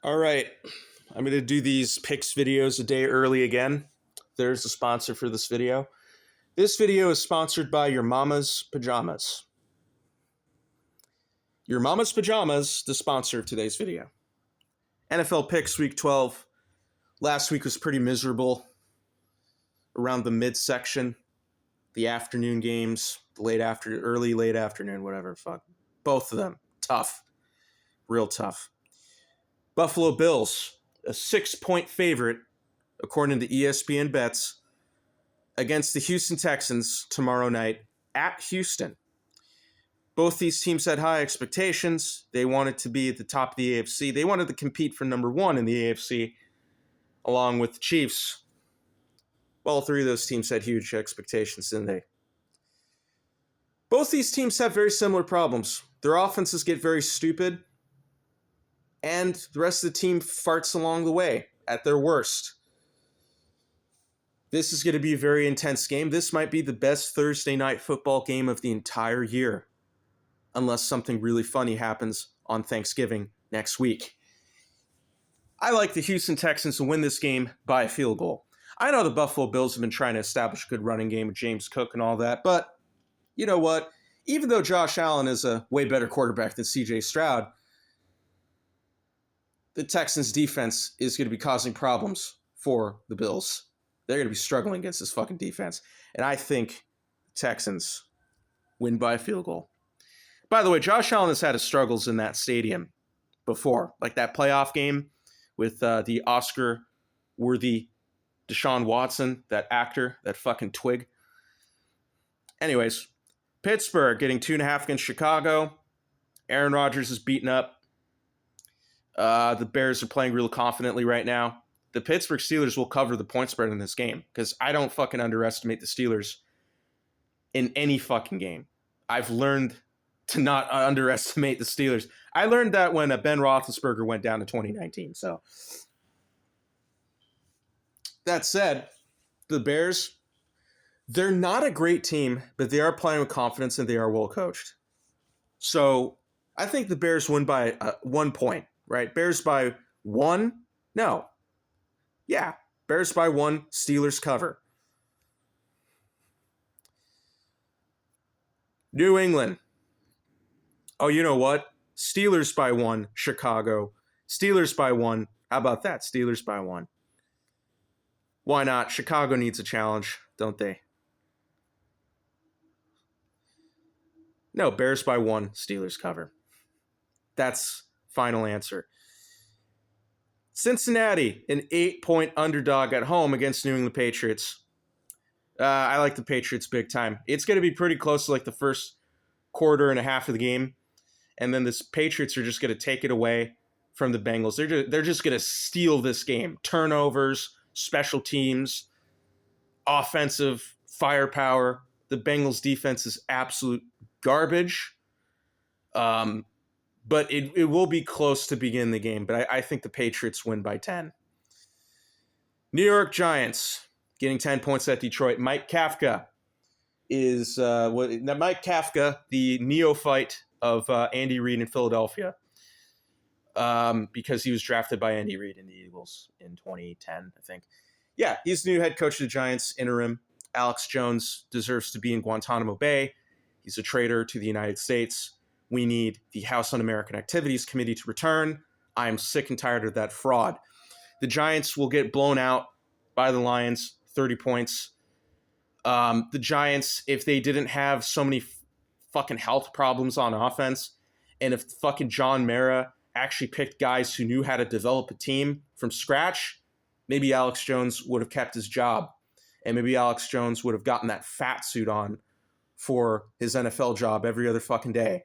All right, I'm going to do these picks videos a day early again. There's a sponsor for this video. This video is sponsored by Your Mama's Pajamas. Your Mama's Pajamas, the sponsor of today's video. NFL picks week 12. Last week was pretty miserable. Around the midsection, the afternoon games, late afternoon, whatever, fuck. Both of them, tough. Real tough. Buffalo Bills, a 6-point favorite, according to ESPN Bets, against the Houston Texans tomorrow night at Houston. Both these teams had high expectations. They wanted to be at the top of the AFC. They wanted to compete for number one in the AFC, along with the Chiefs. Well, three of those teams had huge expectations, didn't they? Both these teams have very similar problems. Their offenses get very stupid, and the rest of the team farts along the way at their worst. This is going to be a very intense game. This might be the best Thursday night football game of the entire year, unless something really funny happens on Thanksgiving next week. I like the Houston Texans to win this game by a field goal. I know the Buffalo Bills have been trying to establish a good running game with James Cook and all that, but you know what? Even though Josh Allen is a way better quarterback than CJ Stroud, the Texans' defense is going to be causing problems for the Bills. They're going to be struggling against this fucking defense. And I think Texans win by a field goal. By the way, Josh Allen has had his struggles in that stadium before. Like that playoff game with the Oscar-worthy Deshaun Watson, that actor, that fucking twig. Anyways, Pittsburgh getting 2.5 against Chicago. Aaron Rodgers is beaten up. The Bears are playing real confidently right now. The Pittsburgh Steelers will cover the point spread in this game because I don't fucking underestimate the Steelers in any fucking game. I've learned to not underestimate the Steelers. I learned that when Ben Roethlisberger went down in 2019. So that said, the Bears, they're not a great team, but they are playing with confidence and they are well coached. So I think the Bears win by 1 point. Right? Bears by 1? No. Yeah. Bears by 1. Steelers cover. New England. Oh, you know what? Steelers by 1. Chicago. Steelers by 1. How about that? Steelers by 1. Why not? Chicago needs a challenge, don't they? No, Bears by 1. Steelers cover. That's final answer. Cincinnati, an 8-point underdog at home against New England Patriots. I like the Patriots big time. It's going to be pretty close to like the first quarter and a half of the game. And then the Patriots are just going to take it away from the Bengals. They're just going to steal this game. Turnovers, special teams, offensive firepower. The Bengals defense is absolute garbage. But it will be close to begin the game. But I think the Patriots win by 10. New York Giants getting 10 points at Detroit. Mike Kafka is Mike Kafka, the neophyte of Andy Reid in Philadelphia, because he was drafted by Andy Reid in the Eagles in 2010, I think. Yeah, he's the new head coach of the Giants, interim. Alex Jones deserves to be in Guantanamo Bay. He's a traitor to the United States. We need the House Un-American Activities Committee to return. I am sick and tired of that fraud. The Giants will get blown out by the Lions, 30 points. The Giants, if they didn't have so many fucking health problems on offense, and if fucking John Mara actually picked guys who knew how to develop a team from scratch, maybe Alex Jones would have kept his job. And maybe Alex Jones would have gotten that fat suit on for his NFL job every other fucking day.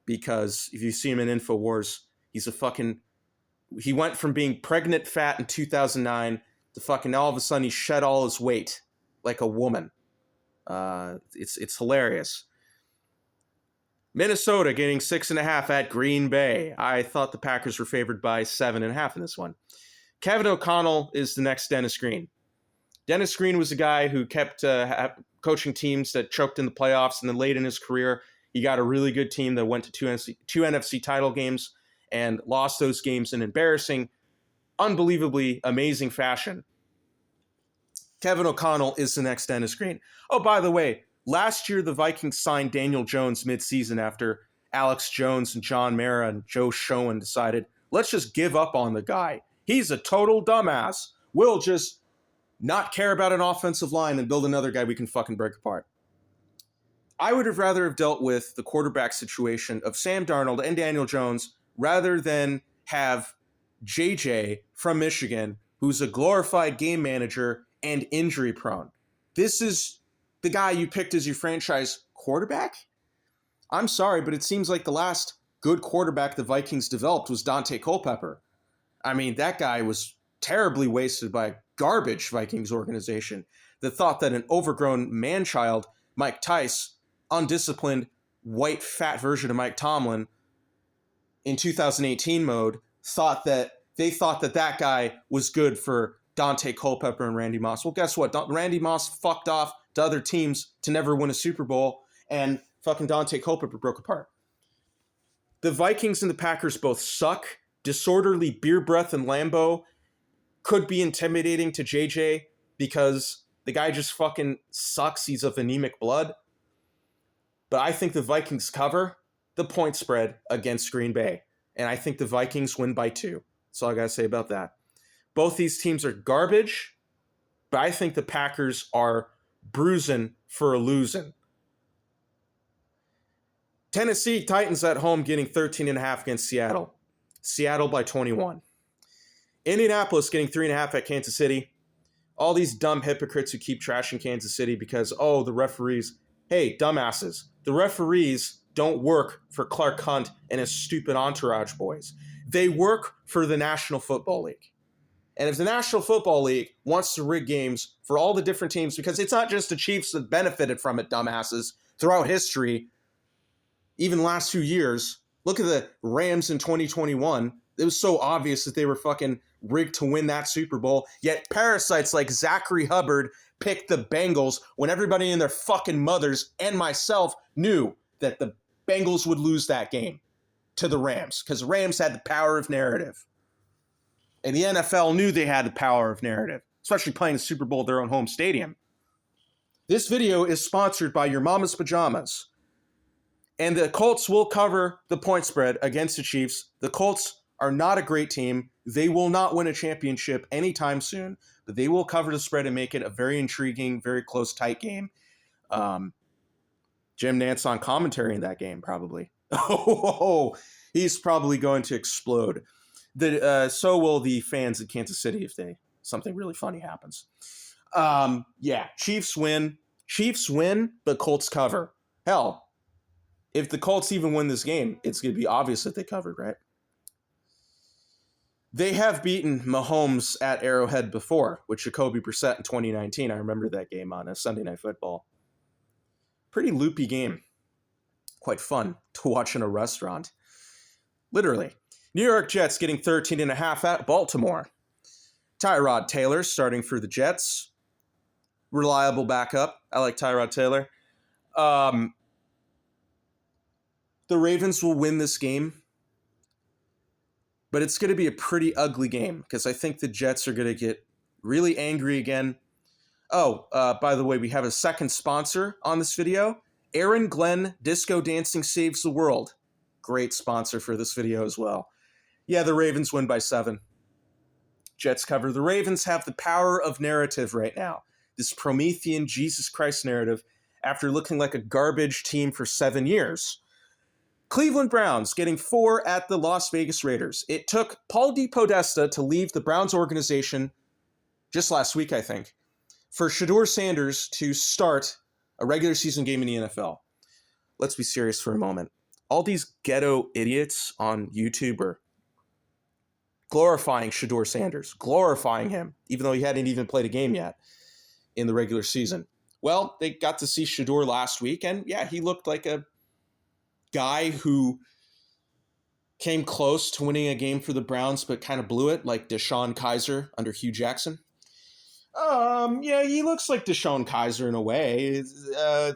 Because if you see him in InfoWars, he went from being pregnant fat in 2009 to fucking all of a sudden he shed all his weight like a woman. It's hilarious. Minnesota getting 6.5 at Green Bay. I thought the Packers were favored by 7.5 in this one. Kevin O'Connell is the next Dennis Green. Dennis Green was a guy who kept coaching teams that choked in the playoffs, and then late in his career, he got a really good team that went to two NFC title games and lost those games in embarrassing, unbelievably amazing fashion. Kevin O'Connell is the next Dennis Green. Oh, by the way, last year the Vikings signed Daniel Jones midseason after Alex Jones and John Mara and Joe Schoen decided, let's just give up on the guy. He's a total dumbass. We'll just not care about an offensive line and build another guy we can fucking break apart. I would have rather have dealt with the quarterback situation of Sam Darnold and Daniel Jones rather than have JJ from Michigan, who's a glorified game manager and injury prone. This is the guy you picked as your franchise quarterback? I'm sorry, but it seems like the last good quarterback the Vikings developed was Dante Culpepper. I mean, that guy was terribly wasted by a garbage Vikings organization that thought that an overgrown man-child, Mike Tice, undisciplined, white, fat version of Mike Tomlin in 2018 mode, thought that guy was good for Dante Culpepper and Randy Moss. Well, guess what? Randy Moss fucked off to other teams to never win a Super Bowl, and fucking Dante Culpepper broke apart. The Vikings and the Packers both suck. Disorderly beer breath and Lambeau could be intimidating to JJ because the guy just fucking sucks. He's of anemic blood. But I think the Vikings cover the point spread against Green Bay. And I think the Vikings win by 2. That's all I got to say about that. Both these teams are garbage, but I think the Packers are bruising for a losing. Tennessee Titans at home getting 13.5 against Seattle. Seattle by 21. Indianapolis getting 3.5 at Kansas City. All these dumb hypocrites who keep trashing Kansas City because, oh, the referees. Hey, dumbasses. The referees don't work for Clark Hunt and his stupid entourage boys. They work for the National Football League. And if the National Football League wants to rig games for all the different teams, because it's not just the Chiefs that benefited from it, dumbasses, throughout history, even the last few years, look at the Rams in 2021. It was so obvious that they were fucking rigged to win that Super Bowl. Yet parasites like Zachary Hubbard picked the Bengals when everybody and their fucking mothers and myself knew that the Bengals would lose that game to the Rams because Rams had the power of narrative. And the NFL knew they had the power of narrative, especially playing the Super Bowl at their own home stadium. This video is sponsored by Your Mama's Pajamas. And the Colts will cover the point spread against the Chiefs. The Colts are not a great team. They will not win a championship anytime soon, but they will cover the spread and make it a very intriguing, very close, tight game. Jim Nantz on commentary in that game, probably. Oh, he's probably going to explode. So will the fans in Kansas City if something really funny happens. Chiefs win. Chiefs win, but Colts cover. Hell, if the Colts even win this game, it's going to be obvious that they covered, right? They have beaten Mahomes at Arrowhead before with Jacoby Brissett in 2019. I remember that game on a Sunday Night Football. Pretty loopy game. Quite fun to watch in a restaurant. Literally. New York Jets getting 13.5 at Baltimore. Tyrod Taylor starting for the Jets. Reliable backup. I like Tyrod Taylor. The Ravens will win this game. But it's going to be a pretty ugly game because I think the Jets are going to get really angry again. Oh, by the way, we have a second sponsor on this video. Aaron Glenn Disco Dancing Saves the World. Great sponsor for this video as well. Yeah, the Ravens win by 7. Jets cover. The Ravens have the power of narrative right now. This Promethean Jesus Christ narrative after looking like a garbage team for 7 years. Cleveland Browns getting 4 at the Las Vegas Raiders. It took Paul DePodesta to leave the Browns organization just last week, I think, for Shedeur Sanders to start a regular season game in the NFL. Let's be serious for a moment. All these ghetto idiots on YouTube are glorifying Shedeur Sanders, glorifying him, even though he hadn't even played a game yet in the regular season. Well, they got to see Shedeur last week, and yeah, he looked like a guy who came close to winning a game for the Browns, but kind of blew it, like Deshaun Kaiser under Hugh Jackson. Yeah, he looks like Deshaun Kaiser in a way.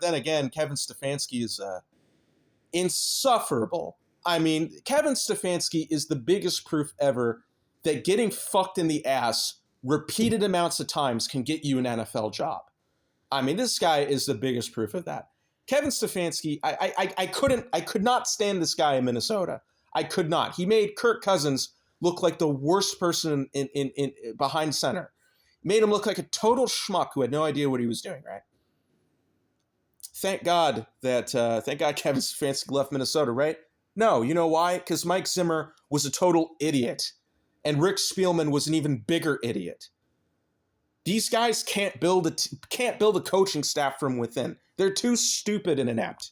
Then again, Kevin Stefanski is insufferable. I mean, Kevin Stefanski is the biggest proof ever that getting fucked in the ass repeated amounts of times can get you an NFL job. I mean, this guy is the biggest proof of that. Kevin Stefanski, I could not stand this guy in Minnesota. I could not. He made Kirk Cousins look like the worst person in behind center. Made him look like a total schmuck who had no idea what he was doing, right? Thank God Kevin Stefanski left Minnesota, right? No, you know why? Because Mike Zimmer was a total idiot, and Rick Spielman was an even bigger idiot. These guys can't build a coaching staff from within. They're too stupid and inept.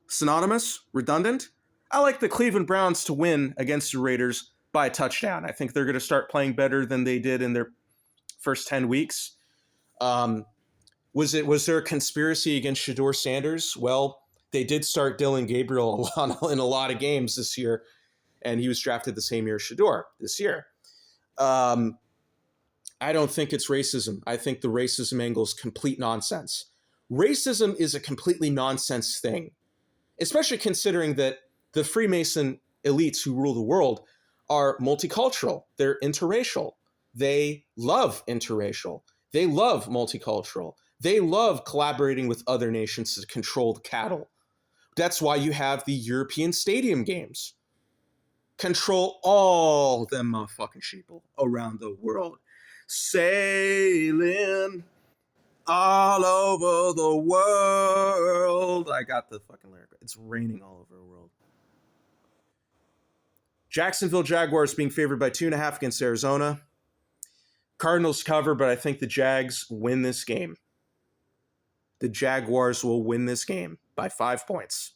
Synonymous? Redundant? I like the Cleveland Browns to win against the Raiders by a touchdown. I think they're going to start playing better than they did in their first 10 weeks. Was there a conspiracy against Shedeur Sanders? Well, they did start Dylan Gabriel in a lot of games this year, and he was drafted the same year as Shedeur this year. I don't think it's racism. I think the racism angle is complete nonsense. Racism is a completely nonsense thing, especially considering that the Freemason elites who rule the world are multicultural. They're interracial. They love interracial. They love multicultural. They love collaborating with other nations to control the cattle. That's why you have the European Stadium Games. Control all them motherfucking sheeple around the world. Sailing all over the world. I got the fucking lyric. It's raining all over the world. Jacksonville Jaguars being favored by 2.5 against Arizona. Cardinals cover, but I think the Jags win this game. The Jaguars will win this game by 5 points.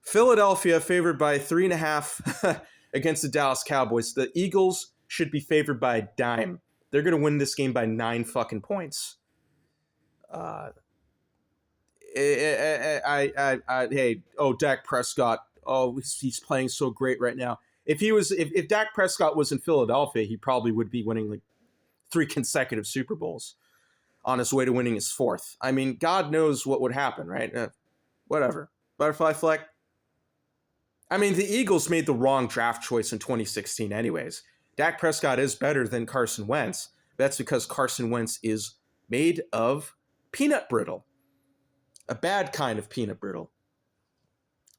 Philadelphia favored by 3.5 against the Dallas Cowboys. The Eagles should be favored by a dime. They're going to win this game by 9 fucking points. Dak Prescott. Oh, he's playing so great right now. If Dak Prescott was in Philadelphia, he probably would be winning like 3 consecutive Super Bowls on his way to winning his 4th. I mean, God knows what would happen, right? Whatever. Butterfly flag. I mean, the Eagles made the wrong draft choice in 2016 anyways. Dak Prescott is better than Carson Wentz. That's because Carson Wentz is made of peanut brittle. A bad kind of peanut brittle.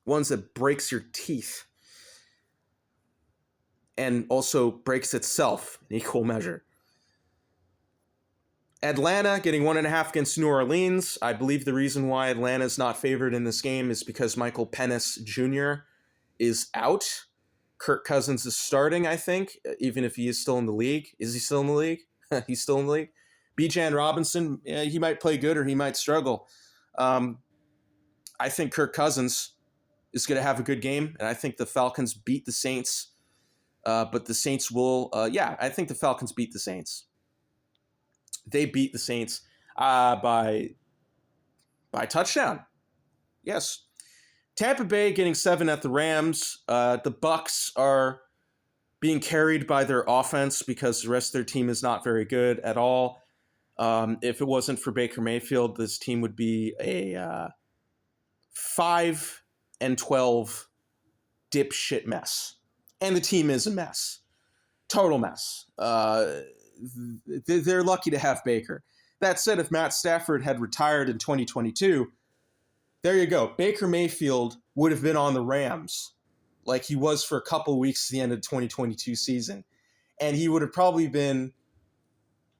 Ones that breaks your teeth. And also breaks itself in equal measure. Atlanta getting 1.5 against New Orleans. I believe the reason why Atlanta is not favored in this game is because Michael Pennis Jr. is out. Kirk Cousins is starting, I think, even if he is still in the league. Is he still in the league? He's still in the league. Bijan Robinson, he might play good or he might struggle. I think Kirk Cousins is going to have a good game, and I think the Falcons beat the Saints. But the Saints will, I think the Falcons beat the Saints. They beat the Saints by touchdown. Yes. Tampa Bay getting 7 at the Rams. The Bucs are being carried by their offense because the rest of their team is not very good at all. If it wasn't for Baker Mayfield, this team would be a 5-12 dipshit mess. And the team is a mess. Total mess. They're lucky to have Baker. That said, if Matt Stafford had retired in 2022, there you go. Baker Mayfield would have been on the Rams like he was for a couple of weeks at the end of the 2022 season. And he would have probably been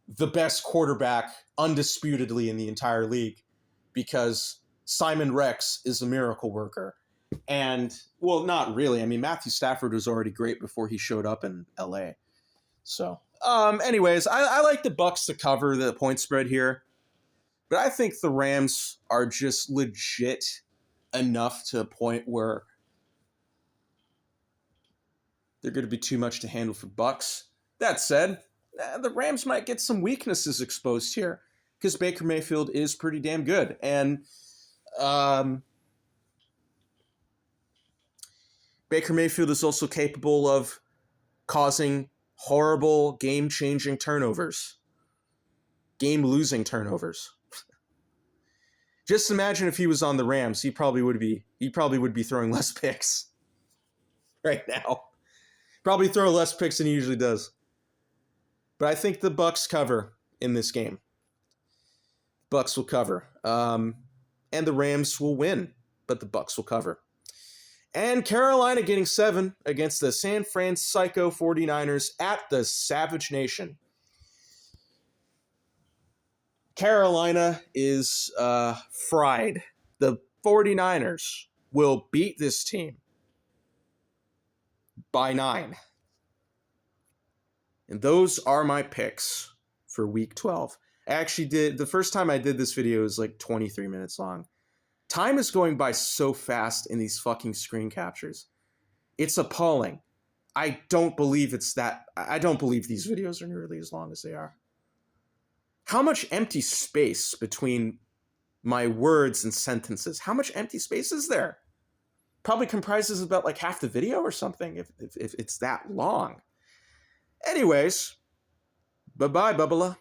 the best quarterback undisputedly in the entire league because Simon Rex is a miracle worker. And, well, not really. I mean, Matthew Stafford was already great before he showed up in LA. So, anyways, I like the Bucs to cover the point spread here. But I think the Rams are just legit enough to a point where they're going to be too much to handle for Bucs. That said, the Rams might get some weaknesses exposed here because Baker Mayfield is pretty damn good. And Baker Mayfield is also capable of causing horrible game-changing turnovers. Game-losing turnovers. Just imagine if he was on the Rams, he probably would be throwing less picks right now. Probably throw less picks than he usually does. But I think the Bucs cover in this game. Bucs will cover. And the Rams will win, but the Bucs will cover. And Carolina getting 7 against the San Francisco 49ers at the Savage Nation. Carolina is fried. The 49ers will beat this team by 9. And those are my picks for week 12. I actually did, the first time I did this video was like 23 minutes long. Time is going by so fast in these fucking screen captures. It's appalling. I don't believe these videos are nearly as long as they are. How much empty space between my words and sentences? How much empty space is there? Probably comprises about like half the video or something if it's that long. Anyways, bye-bye, Bubba.